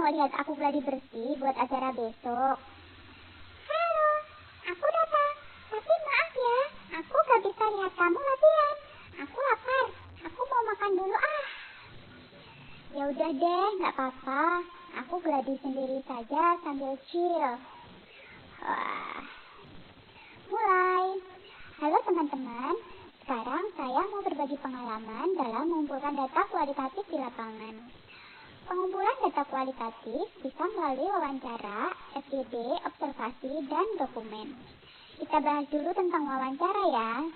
mau lihat aku gladi bersih buat acara besok? Halo, aku datang. Tapi maaf ya, aku gak bisa lihat kamu latihan. Aku lapar, aku mau makan dulu ah. Ya udah deh, gak apa-apa. Aku gladi sendiri saja sambil chill. Mulai. Halo teman-teman, sekarang saya mau berbagi pengalaman dalam mengumpulkan data kualitatif di lapangan. Pengumpulan data kualitatif bisa melalui wawancara, FGD, observasi, dan dokumen. Kita bahas dulu tentang wawancara ya.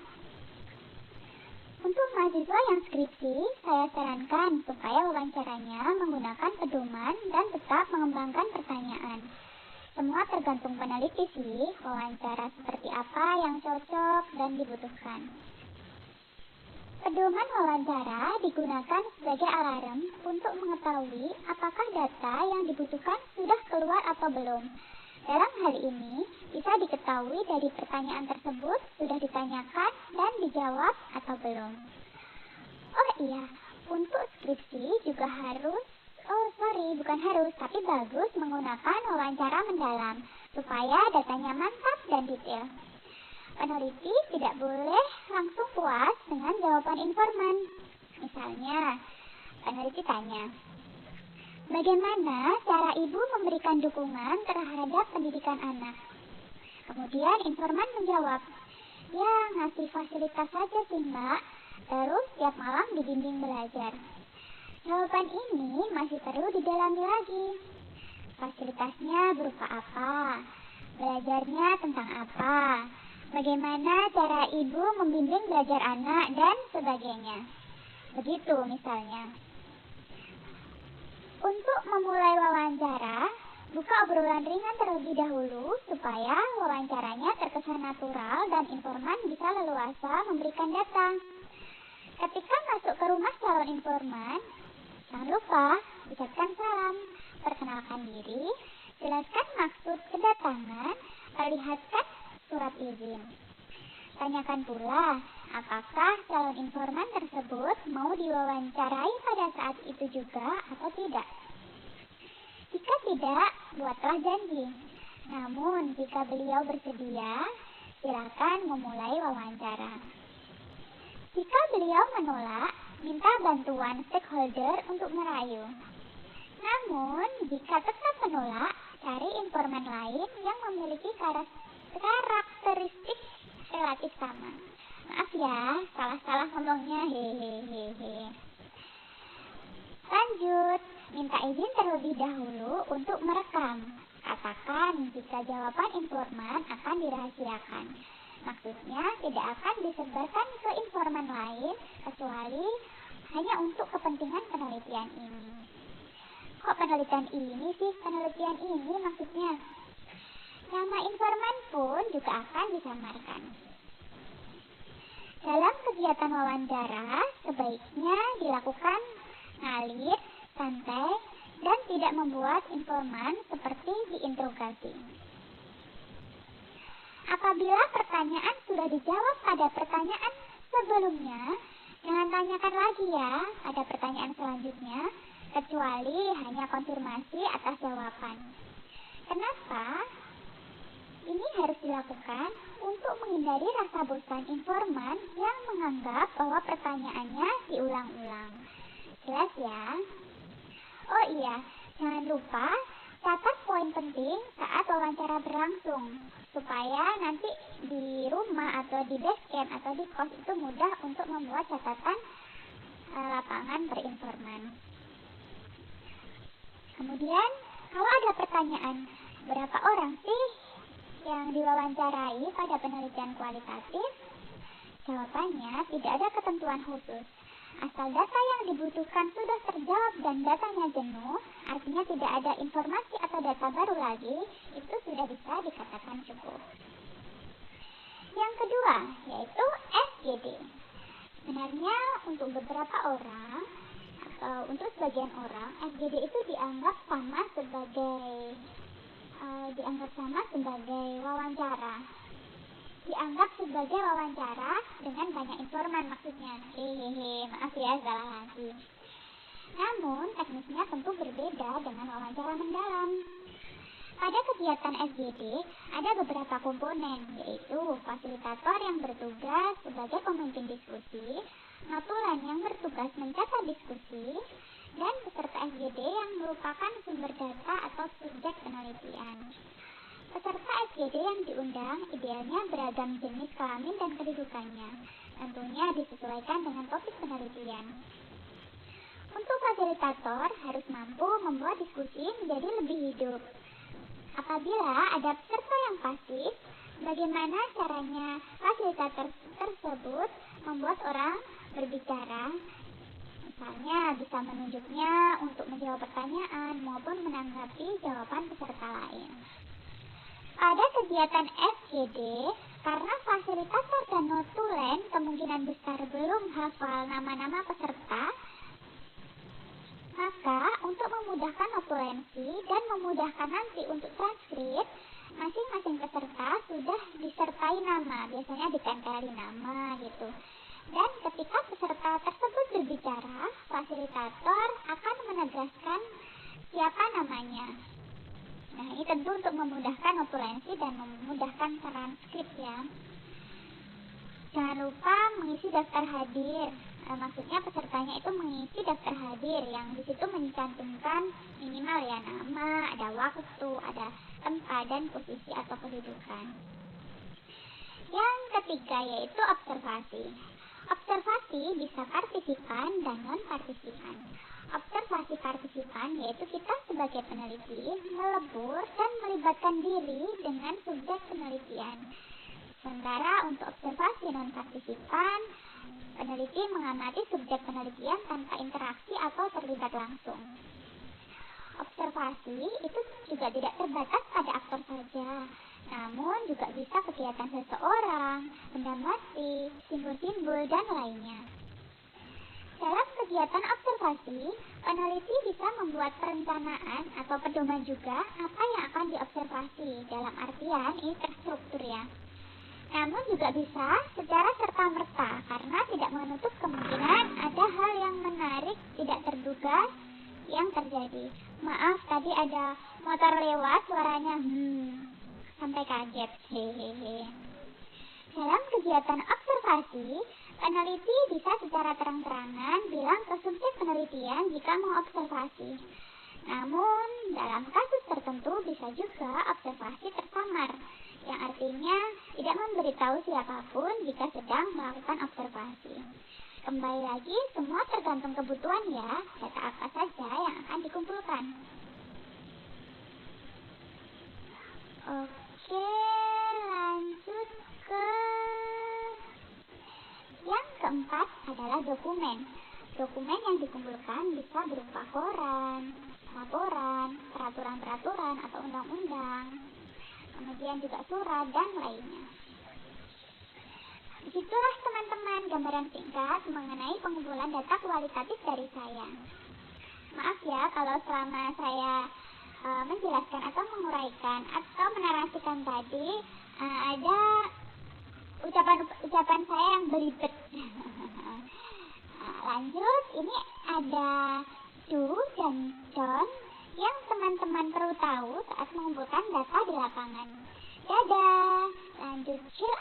Untuk mahasiswa yang skripsi, saya sarankan supaya wawancaranya menggunakan pedoman dan tetap mengembangkan pertanyaan. Semua tergantung peneliti sih, wawancara seperti apa yang cocok dan dibutuhkan. Pedoman wawancara digunakan sebagai alarm untuk mengetahui apakah data yang dibutuhkan sudah keluar atau belum. Dalam hal ini, bisa diketahui dari pertanyaan tersebut sudah ditanyakan dan dijawab atau belum. Oh iya, untuk skripsi juga tapi bagus menggunakan wawancara mendalam, supaya datanya mantap dan detail. Peneliti tidak boleh langsung puas dengan jawaban informan. Misalnya, peneliti tanya, bagaimana cara ibu memberikan dukungan terhadap pendidikan anak? Kemudian informan menjawab, ya ngasih fasilitas saja sih mbak, terus tiap malam dibimbing belajar. Jawaban ini masih perlu didalami lagi. Fasilitasnya berupa apa? Belajarnya tentang apa? Bagaimana cara ibu membimbing belajar anak dan sebagainya. Begitu misalnya. Untuk memulai wawancara, buka obrolan ringan terlebih dahulu supaya wawancaranya terkesan natural dan informan bisa leluasa memberikan data. Ketika masuk ke rumah calon informan, jangan lupa ucapkan salam, perkenalkan diri, jelaskan maksud kedatangan, perlihatkan surat izin. Tanyakan pula, apakah calon informan tersebut mau diwawancarai pada saat itu juga atau tidak. Jika tidak, buatlah janji. Namun, jika beliau bersedia, silakan memulai wawancara. Jika beliau menolak, minta bantuan stakeholder untuk merayu. Namun, jika tetap menolak, cari informan lain yang memiliki karakteristik relatif sama. Maaf ya, salah-salah ngomongnya, hehehe. Lanjut, minta izin terlebih dahulu untuk merekam. Katakan jika jawaban informan akan dirahasiakan. Maksudnya tidak akan disebarkan ke informan lain kecuali hanya untuk kepentingan penelitian ini. Kok penelitian ini sih? Penelitian ini maksudnya. Nama informan pun juga akan disamarkan. Dalam kegiatan wawancara, sebaiknya dilakukan ngalir, santai, dan tidak membuat informan seperti diinterogasi. Apabila pertanyaan sudah dijawab pada pertanyaan sebelumnya, jangan tanyakan lagi ya pada pertanyaan selanjutnya, kecuali hanya konfirmasi atas jawaban. Kenapa? Ini harus dilakukan untuk menghindari rasa bosan informan yang menganggap bahwa pertanyaannya diulang-ulang. Jelas ya? Oh iya, jangan lupa catat poin penting saat wawancara berlangsung, supaya nanti di rumah atau di base camp atau di kos itu mudah untuk membuat catatan lapangan berinforman. Kemudian, kalau ada pertanyaan, berapa orang sih yang diwawancarai pada penelitian kualitatif? Jawabannya tidak ada ketentuan khusus. Asal data yang dibutuhkan sudah terjawab dan datanya jenuh, artinya tidak ada informasi atau data baru lagi, itu sudah bisa dikatakan cukup. Yang kedua, yaitu FGD. Sebenarnya untuk beberapa orang, atau untuk sebagian orang, FGD itu dianggap sama sebagai wawancara. Dianggap sebagai wawancara dengan banyak informan maksudnya. Maaf ya, salah lagi. Namun, teknisnya tentu berbeda dengan wawancara mendalam. Pada kegiatan FGD, ada beberapa komponen, yaitu fasilitator yang bertugas sebagai pemimpin diskusi, notulen yang bertugas mencatat diskusi, dan peserta FGD yang merupakan sumber data atau subjek penelitian. Peserta FGD yang diundang idealnya beragam jenis kelamin dan kedudukannya, tentunya disesuaikan dengan topik penelitian. Untuk fasilitator harus mampu membuat diskusi menjadi lebih hidup. Apabila ada peserta yang pasif, bagaimana caranya fasilitator tersebut membuat orang berbicara? Misalnya bisa menunjuknya untuk menjawab pertanyaan maupun menanggapi jawaban peserta lain. Pada kegiatan FGD, karena fasilitator dan notulen kemungkinan besar belum hafal nama-nama peserta, maka untuk memudahkan notulensi dan memudahkan nanti untuk transkrip, masing-masing peserta sudah disertai nama, biasanya ditempeli nama gitu. Dan ketika peserta tersebut berbicara, fasilitator akan menegaskan siapa namanya. Nah, ini tentu untuk memudahkan notulensi dan memudahkan transkrip ya. Jangan lupa mengisi daftar hadir. Maksudnya pesertanya itu mengisi daftar hadir yang di situ mencantumkan minimal ya nama, ada waktu, ada tempat dan posisi atau kedudukan. Yang ketiga yaitu observasi. Observasi bisa partisipan dan non-partisipan. Observasi partisipan yaitu kita sebagai peneliti melebur dan melibatkan diri dengan subjek penelitian. Sementara untuk observasi non-partisipan, peneliti mengamati subjek penelitian tanpa interaksi atau terlibat langsung. Observasi itu juga tidak terbatas pada aktor saja, namun juga bisa kegiatan seseorang, benda mati, simbol-simbol, dan lainnya. Dalam kegiatan observasi, peneliti bisa membuat perencanaan atau pedoman juga apa yang akan diobservasi, dalam artian ini terstruktur ya. Namun juga bisa secara serta-merta karena tidak menutup kemungkinan ada hal yang menarik tidak terduga yang terjadi. Maaf, tadi ada motor lewat, suaranya sampai kaget. Hehehe. Dalam kegiatan observasi, peneliti bisa secara terang-terangan bilang ke subjek penelitian jika mau observasi. Namun, dalam kasus tertentu bisa juga observasi tersamar, yang artinya tidak memberitahu siapapun jika sedang melakukan observasi. Kembali lagi, semua tergantung kebutuhan ya, data apa saja yang akan dikumpulkan. Oke, lanjut ke yang keempat adalah dokumen. Dokumen yang dikumpulkan bisa berupa koran, laporan, peraturan-peraturan atau undang-undang, kemudian juga surat dan lainnya. Begitulah teman-teman gambaran singkat mengenai pengumpulan data kualitatif dari saya. Maaf ya kalau selama saya menjelaskan atau menguraikan atau menarasikan tadi ada ucapan saya yang belibet. Lanjut, ini ada do dan don't yang teman-teman perlu tahu saat mengumpulkan data di lapangan. Dadah, lanjut chill